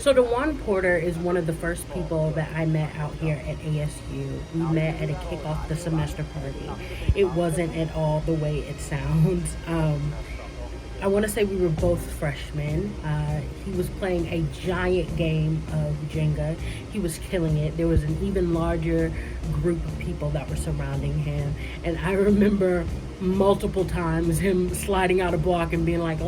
So Djuan Porter is one of the first people that I met out here at ASU. We met at a kickoff the semester party. It wasn't at all the way it sounds. I want to say we were both freshmen. He was playing a giant game of Jenga. He was killing it. There was an even larger group of people that were surrounding him. And I remember multiple times him sliding out a block and being like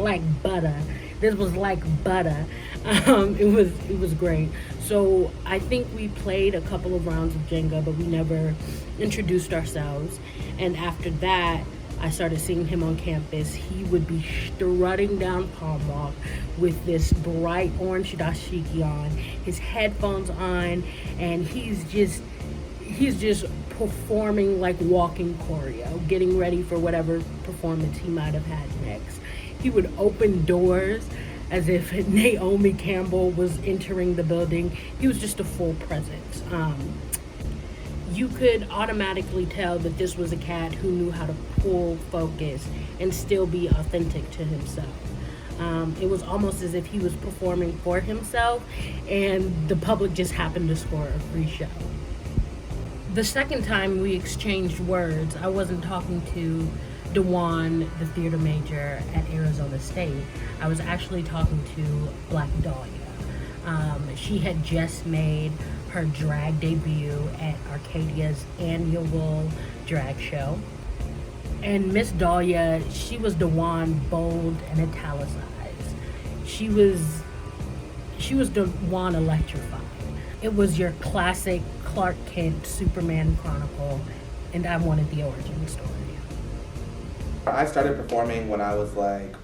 butter. This was like butter. It was great. So I think we played a couple of rounds of Jenga, but we never introduced ourselves. And after that, I started seeing him on campus. He would be strutting down Palm Walk with this bright orange dashiki on, his headphones on, and he's just performing like walking choreo, getting ready for whatever performance he might have had next. He would open doors as if Naomi Campbell was entering the building. He was just a full presence. You could automatically tell that this was a cat who knew how to pull focus and still be authentic to himself. It was almost as if he was performing for himself and the public just happened to score a free show. The second time we exchanged words, I wasn't talking to Djuan, the theater major at Arizona State. I was actually talking to Black Dahlia. She had just made her drag debut at Arcadia's annual drag show. And Miss Dahlia, she was Djuan bold and italicized. She was Djuan electrified. It was your classic Clark Kent Superman chronicle, and I wanted the origin story. I started performing when I was like,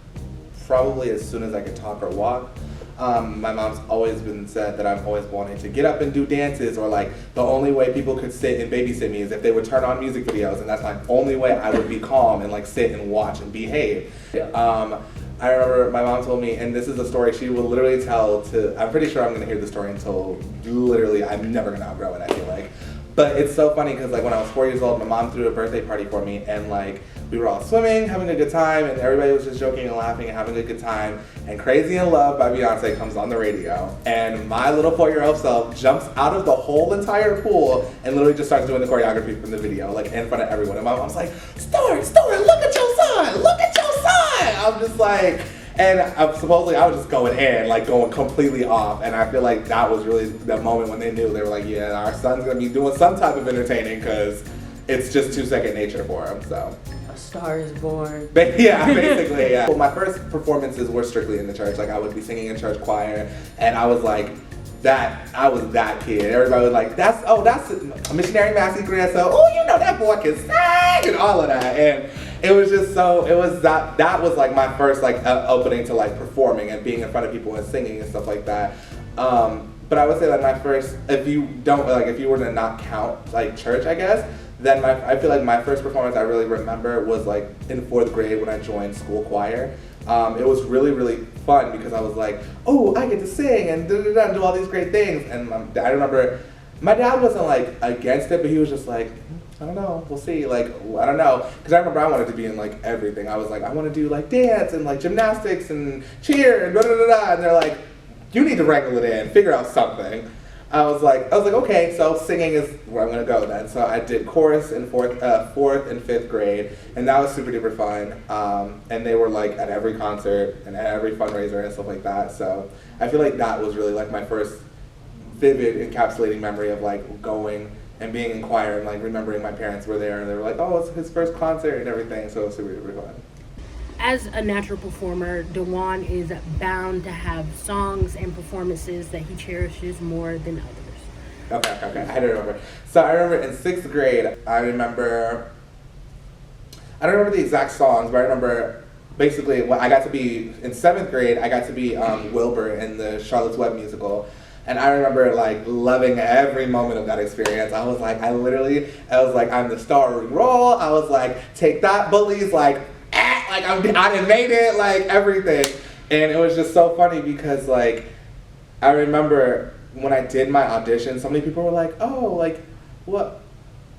probably as soon as I could talk or walk. My mom's always been said that I've always wanted to get up and do dances, or like the only way people could sit and babysit me is if they would turn on music videos, and that's my only way I would be calm and like sit and watch and behave. I remember my mom told me, and this is a story she will literally tell to, I'm pretty sure I'm gonna hear the story until literally I'm never gonna outgrow it, I feel like. But it's so funny because like when I was 4 years old, my mom threw a birthday party for me, and like we were all swimming, having a good time, and everybody was just joking and laughing and having a good time. And Crazy in Love by Beyonce comes on the radio, and my little 4-year-old self jumps out of the whole entire pool and literally just starts doing the choreography from the video, like in front of everyone. And my mom's like, Story, look at your son, look at your son. I'm just like, and supposedly I was just going in, like going completely off. And I feel like that was really the moment when they knew. They were like, yeah, our son's gonna be doing some type of entertaining because it's just second nature for him, so. A Star is Born. Yeah, basically, yeah. Well, my first performances were strictly in the church. Like I would be singing in church choir, and I was like, I was that kid. Everybody was like, that's a missionary Massey grandson. Oh, you know that boy can sing and all of that. And it was just that was like my first like opening to like performing and being in front of people and singing and stuff like that. But I would say that my first, if you were to not count like church, I guess, then I feel like my first performance I really remember was like in 4th grade when I joined school choir. It was really, really fun because I was like, oh, I get to sing and do all these great things. And I remember my dad wasn't like against it, but he was just like, I don't know, we'll see. Like, I don't know. Because I remember I wanted to be in like everything. I was like, I want to do like dance and like gymnastics and cheer and da. And they're like, you need to wrangle it in, figure out something. I was like, okay, so singing is where I'm gonna go then. So I did chorus in 4th and 5th grade, and that was super duper fun. And they were like at every concert and at every fundraiser and stuff like that. So I feel like that was really like my first vivid encapsulating memory of like going and being in choir and like remembering my parents were there and they were like, oh, it's his first concert and everything. So it was super duper fun. As a natural performer, Djuan is bound to have songs and performances that he cherishes more than others. Okay, I don't remember. So I remember in 6th grade, I don't remember the exact songs, but I remember basically when I got to be, in 7th grade, I got to be Wilbur in the Charlotte's Web musical. And I remember like loving every moment of that experience. I was like, I'm the starring role. I was like, take that, bullies, like I done made it, like everything. And it was just so funny because like, I remember when I did my audition, so many people were like, oh, like, what?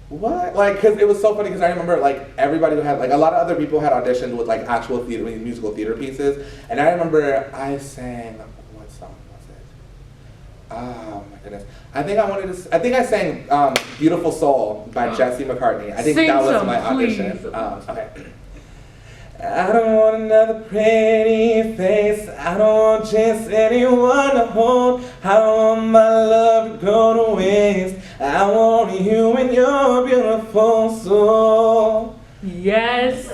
Like, because it was so funny because I remember like everybody who had, like a lot of other people had auditioned with like actual theater, musical theater pieces. And I remember I sang, what song was it? Oh my goodness. I think I sang Beautiful Soul by Jesse McCartney. I think Sing that was some, my audition. please. Okay. I don't want another pretty face. I don't want just anyone to hold. I don't want my love to go to waste. I want you and your beautiful soul. Yes.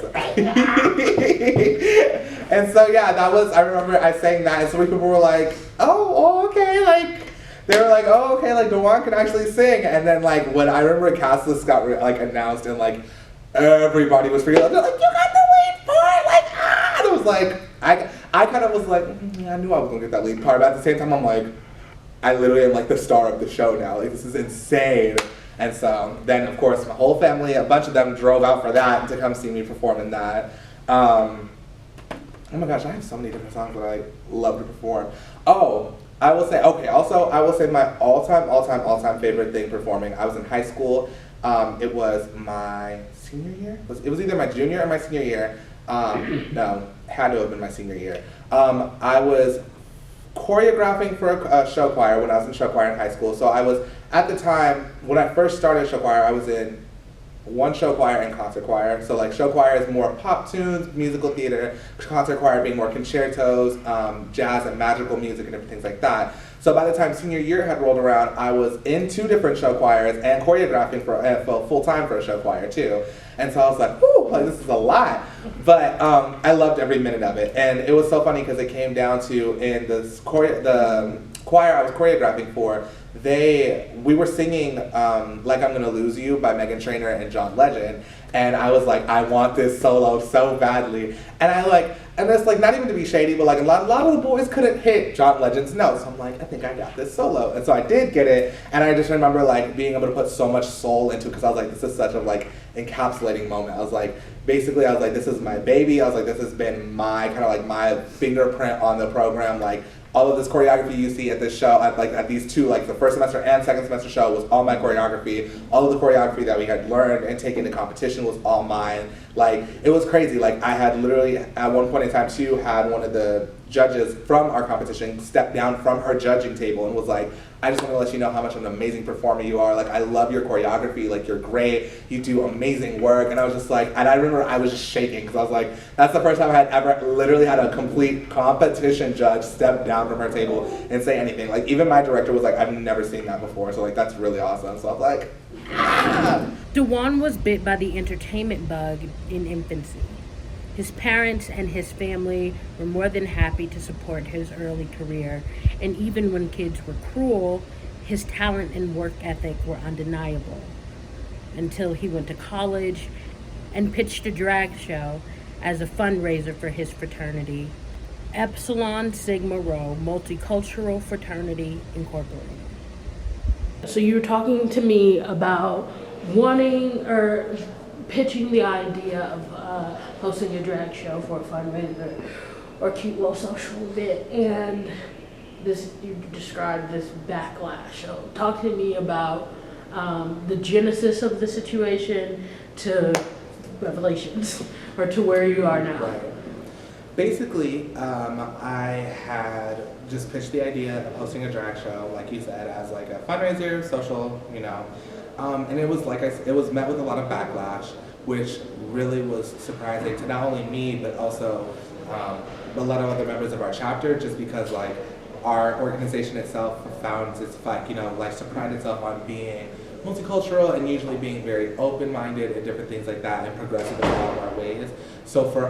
And so yeah, I remember I sang that, and so people were like, oh, okay, like, they were like, oh, okay, like, Djuan can actually sing. And then, like, when I remember cast list got, like, announced, and, like, everybody was freaking out. They're like, you got the lead part, like, ah! And it was like, I kind of was like, I knew I was gonna get that lead part, but at the same time, I'm like, I literally am, like, the star of the show now. Like, this is insane. And so then, of course, my whole family, a bunch of them drove out for that to come see me perform in that. Oh my gosh, I have so many different songs that I love to perform. Oh, I will say, okay, also, I will say my all-time favorite thing performing. I was in high school. It was my senior year? It was either my junior or my senior year. No, had to have been my senior year. I was choreographing for a show choir when I was in show choir in high school. So I was, at the time, when I first started show choir, I was in one show choir and concert choir. So like show choir is more pop tunes, musical theater, concert choir being more concertos, jazz and magical music and different things like that. So by the time senior year had rolled around, I was in 2 different show choirs and choreographing for full time for a show choir too. And so I was like, whoo, like this is a lot. But I loved every minute of it. And it was so funny because it came down to, in the choir I was choreographing for, we were singing Like I'm Gonna Lose You by Meghan Trainor and John Legend, and I was like, I want this solo so badly. And it's like, not even to be shady, but like a lot of the boys couldn't hit John Legend's notes. So I'm like, I think I got this solo. And so I did get it, and I just remember like being able to put so much soul into it, because I was like, this is such a like encapsulating moment. I was like, basically, I was like, this is my baby. I was like, this has been my kind of like my fingerprint on the program. Like, all of this choreography you see at this show, at these 2, like the first semester and second semester show, was all my choreography. All of the choreography that we had learned and taken to competition was all mine. Like, it was crazy. Like, I had literally, at one point in time too, had one of the judges from our competition step down from her judging table and was like, I just want to let you know how much of an amazing performer you are. Like, I love your choreography. Like, you're great. You do amazing work. And I was just like, and I remember I was just shaking, because I was like, that's the first time I had ever literally had a complete competition judge step down from her table and say anything. Like, even my director was like, I've never seen that before. So like, that's really awesome. So I was like, ah. Djuan was bit by the entertainment bug in infancy. His parents and his family were more than happy to support his early career, and even when kids were cruel, his talent and work ethic were undeniable. Until he went to college and pitched a drag show as a fundraiser for his fraternity, Epsilon Sigma Rho Multicultural Fraternity Incorporated. So you were talking to me about wanting or pitching the idea of hosting a drag show for a fundraiser or cute little social event, and you described this backlash. So talk to me about the genesis of the situation to revelations, or to where you are now. Right. Basically, I had just pitched the idea of hosting a drag show, like you said, as like a fundraiser, social, you know, and it was it was met with a lot of backlash, which really was surprising to not only me, but also a lot of other members of our chapter, just because like our organization itself found its pride itself on being multicultural and usually being very open-minded and different things like that, and progressive in a lot of our ways. So for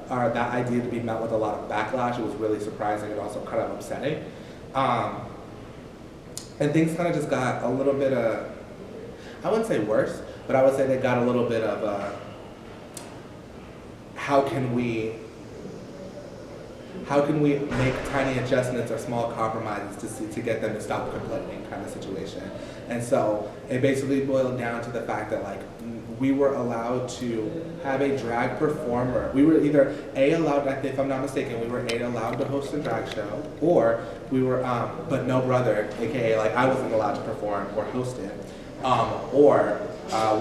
that idea to be met with a lot of backlash, it was really surprising and also kind of upsetting. And things kind of just got a little bit I wouldn't say worse, but I would say they got a little bit of how can we make tiny adjustments or small compromises to get them to stop complaining, kind of situation. And so it basically boiled down to the fact that like we were allowed to have a drag performer. We were either allowed, if I'm not mistaken, we were allowed to host a drag show, or we were, but no brother, aka like I wasn't allowed to perform or host it, or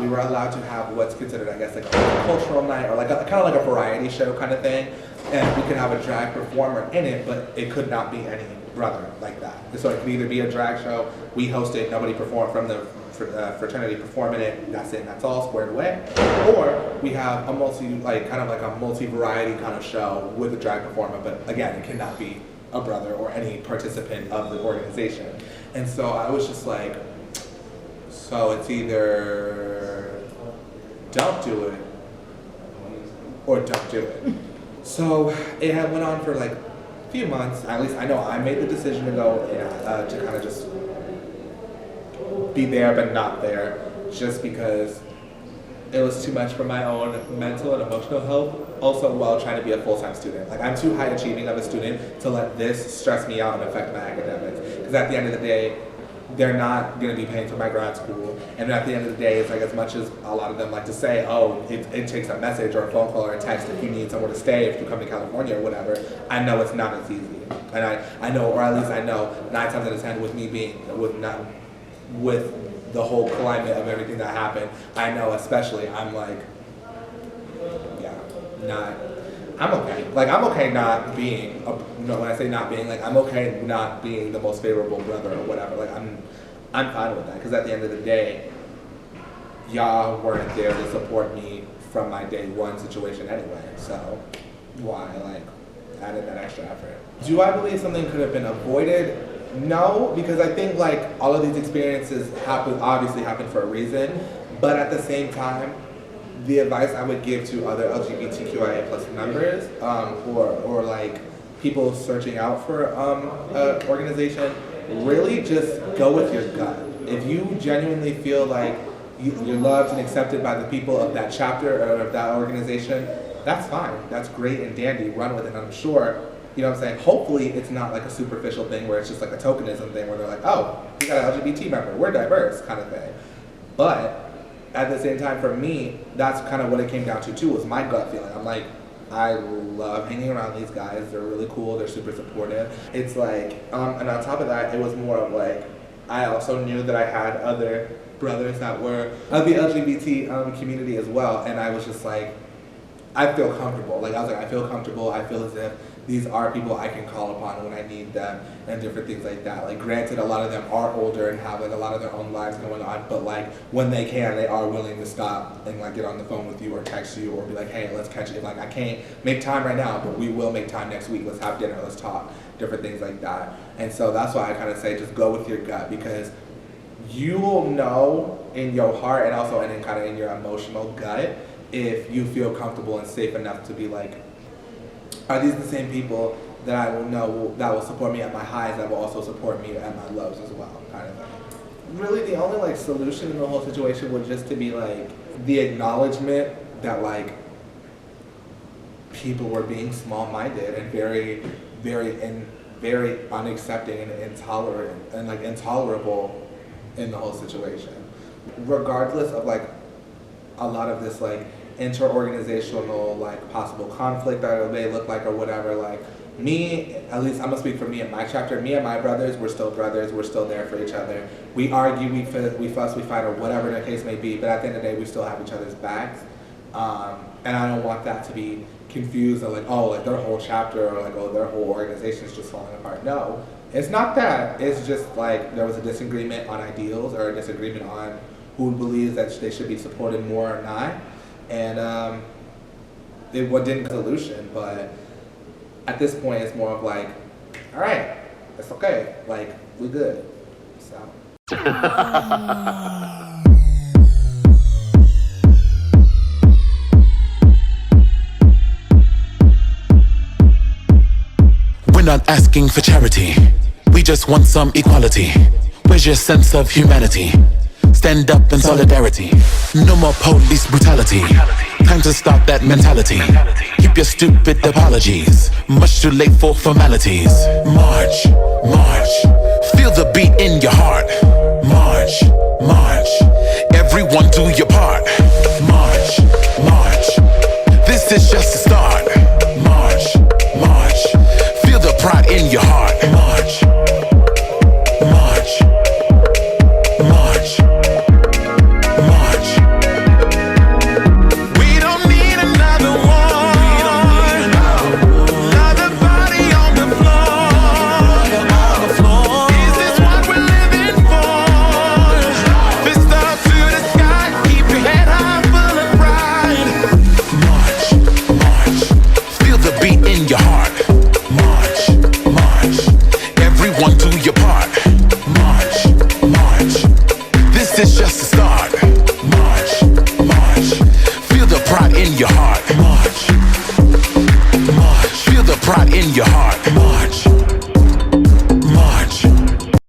we were allowed to have what's considered, I guess, like a cultural night, or like kind of like a variety show kind of thing, and we could have a drag performer in it, but it could not be any brother like that. So it could either be a drag show, we host it, nobody perform from the fraternity performing it, that's it, that's all squared away. Or we have a multi-variety kind of show with a drag performer, but again, it cannot be a brother or any participant of the organization. And so I was just like, so it's either don't do it or don't do it. So it had went on for like a few months. At least I know I made the decision to go to kind of just be there but not there, just because it was too much for my own mental and emotional health. Also, while trying to be a full-time student, like I'm too high achieving of a student to let this stress me out and affect my academics. Because at the end of the day, they're not going to be paying for my grad school. And at the end of the day, it's like, as much as a lot of them like to say, oh, it takes a message or a phone call or a text if you need somewhere to stay, if you come to California or whatever, I know it's not as easy. And I know, or at least I know 9 times out of 10 with me being, with the whole climate of everything that happened, I know especially, I'm like, I'm okay. Like, I'm okay not being, when I say not being, like, I'm okay not being the most favorable brother or whatever. Like, I'm fine with that, because at the end of the day, y'all weren't there to support me from my day one situation anyway. So, why, like, add in that extra effort? Do I believe something could have been avoided? No, because I think, like, all of these experiences obviously happen for a reason, but at the same time, the advice I would give to other LGBTQIA plus members, or like people searching out for an organization, really just go with your gut. If you genuinely feel like you're loved and accepted by the people of that chapter or of that organization, that's fine. That's great and dandy. Run with it. And I'm sure, you know what I'm saying? Hopefully it's not like a superficial thing where it's just like a tokenism thing where they're like, oh, you got an LGBT member, we're diverse kind of thing. But at the same time, for me, that's kind of what it came down to too, was my gut feeling. I'm like, I love hanging around these guys. They're really cool. They're super supportive. It's like, and on top of that, it was more of like, I also knew that I had other brothers that were of the LGBT community as well. And I was just like, I feel comfortable. Like, I was like, I feel comfortable. I feel as if these are people I can call upon when I need them and different things like that. Like, granted, a lot of them are older and have like a lot of their own lives going on, but like when they can, they are willing to stop and like get on the phone with you or text you or be like, hey, let's catch it. Like, I can't make time right now, but we will make time next week. Let's have dinner, let's talk, different things like that. And so that's why I kind of say just go with your gut, because you will know in your heart and also in kind of in your emotional gut if you feel comfortable and safe enough to be like, are these the same people that I will know that will support me at my highs, that will also support me at my lows as well, kind of thing. Really, the only like solution in the whole situation would just to be like the acknowledgement that like people were being small-minded and very unaccepting and intolerant and like intolerable in the whole situation. Regardless of like a lot of this like inter-organizational like possible conflict that it may look like or whatever, like me, at least I'm gonna speak for me and my chapter, me and my brothers, we're still brothers, we're still there for each other. We argue, we fuss, we fight, or whatever the case may be, but at the end of the day, we still have each other's backs. And I don't want that to be confused or like, oh, like their whole chapter or like, oh, their whole organization is just falling apart. No, it's not that. It's just like there was a disagreement on ideals or a disagreement on who believes that they should be supported more or not. And it didn't get a solution, but at this point it's more of like, all right, it's okay, like we good. So. We're not asking for charity, we just want some equality. Where's your sense of humanity? Stand up in solidarity. No more police brutality. Time to stop that mentality. Keep your stupid apologies. Much too late for formalities. March, march. Feel the beat in your heart. March, march. Everyone do your part. March, march. This is just the start. March, march. Feel the pride in your heart. March, march. March, march. We don't need another war. Another body on the floor. heart. March, march. This is just the start. March, march. Feel the pride in your heart. March, march. Feel the pride in your heart. March.